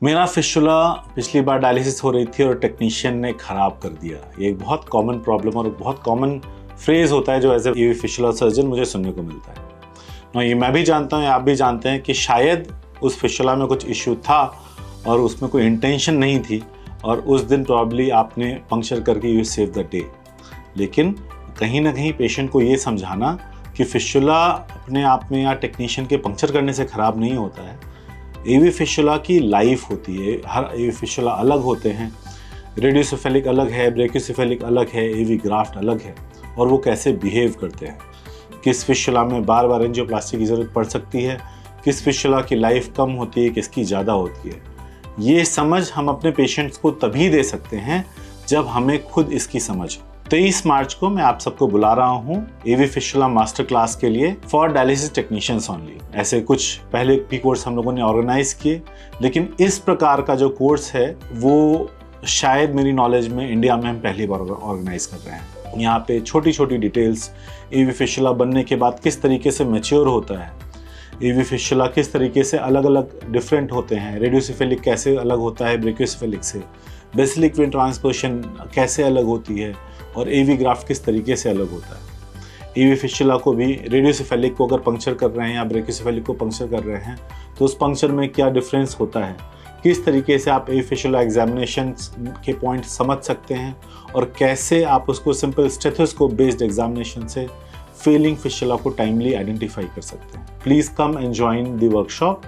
मेरा फिस्टुला पिछली बार डायलिसिस हो रही थी और टेक्नीशियन ने ख़राब कर दिया। ये एक बहुत कॉमन प्रॉब्लम और बहुत कॉमन फ्रेज़ होता है जो एज ए फिस्टुला सर्जन मुझे सुनने को मिलता है। ना ये मैं भी जानता हूँ, आप भी जानते हैं कि शायद उस फिस्टुला में कुछ इश्यू था और उसमें कोई इंटेंशन नहीं थी और उस दिन प्रॉब्ली आपने पंक्चर करके यू सेव द डे। लेकिन कहीं ना कहीं पेशेंट को ये समझाना कि फिस्टुला अपने आप में या टेक्नीशियन के पंक्चर करने से ख़राब नहीं होता है। एवी फिस्टुला की लाइफ होती है, हर एवी फिस्टुला अलग होते हैं। रेडियोसेफेलिक अलग है, ब्रेकियोसेफेलिक अलग है, एवी ग्राफ्ट अलग है और वो कैसे बिहेव करते हैं। किस फिस्टुला में बार बार एंजियोप्लास्टी की ज़रूरत पड़ सकती है, किस फिस्टुला की लाइफ कम होती है, किसकी ज़्यादा होती है। ये समझ हम अपने पेशेंट्स को तभी दे सकते हैं जब हमें खुद इसकी समझ हो। 23 मार्च को मैं आप सबको बुला रहा हूँ एवी फिस्टुला मास्टर क्लास के लिए फॉर डायलिसिस टेक्नीशियंस ओनली। ऐसे कुछ पहले भी कोर्स हम लोगों ने ऑर्गेनाइज किए, लेकिन इस प्रकार का जो कोर्स है वो शायद मेरी नॉलेज में इंडिया में हम पहली बार ऑर्गेनाइज कर रहे हैं। यहाँ पे छोटी छोटी डिटेल्स, एवी फिस्टुला बनने के बाद किस तरीके से मैच्योर होता है, एवी फिस्टुला किस तरीके से अलग अलग डिफरेंट होते हैं, रेडियोसेफेलिक कैसे अलग होता है ब्रेकियोसेफेलिक से, बेसिलिक वेन ट्रांसपोर्शन कैसे अलग होती है और एवी ग्राफ्ट किस तरीके से अलग होता है। एवी फिस्टुला को भी रेडियोसेफेलिक को अगर पंक्चर कर रहे हैं या ब्रेकियोसेफेलिक को पंक्चर कर रहे हैं तो उस पंक्चर में क्या डिफरेंस होता है, किस तरीके से आप एवी फिस्टुला एग्जामिनेशन के पॉइंट समझ सकते हैं और कैसे आप उसको सिंपल स्टेथोस्कोप बेस्ड एग्जामिनेशन से फेलिंग फिस्टुला को टाइमली आइडेंटिफाई कर सकते हैं। Please come and join the workshop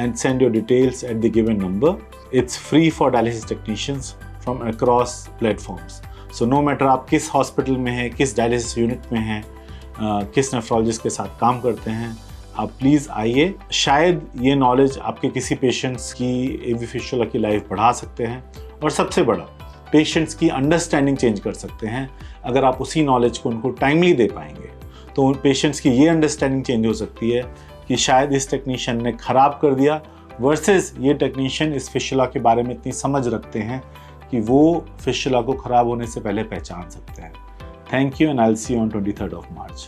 and send your details at the given number. It's free for dialysis technicians from across platforms. So no matter आप किस hospital में हैं, किस डायलिसिस यूनिट में हैं, किस नेफ्रोलॉजिस्ट के साथ काम करते हैं, आप प्लीज़ आइए। शायद ये नॉलेज आपके किसी पेशेंट्स की एवी फिस्टुला की लाइफ बढ़ा सकते हैं और सबसे बड़ा पेशेंट्स की अंडरस्टैंडिंग चेंज कर सकते हैं। अगर आप उसी नॉलेज को उनको टाइमली दे पाएंगे तो उन पेशेंट्स की ये अंडरस्टैंडिंग चेंज हो सकती है कि शायद इस टेक्नीशियन ने ख़राब कर दिया वर्सेस ये टेक्नीशियन इस फिस्टुला के बारे में इतनी समझ रखते हैं कि वो फिस्टुला को ख़राब होने से पहले पहचान सकते हैं। Thank you and I will see you on 23rd of March.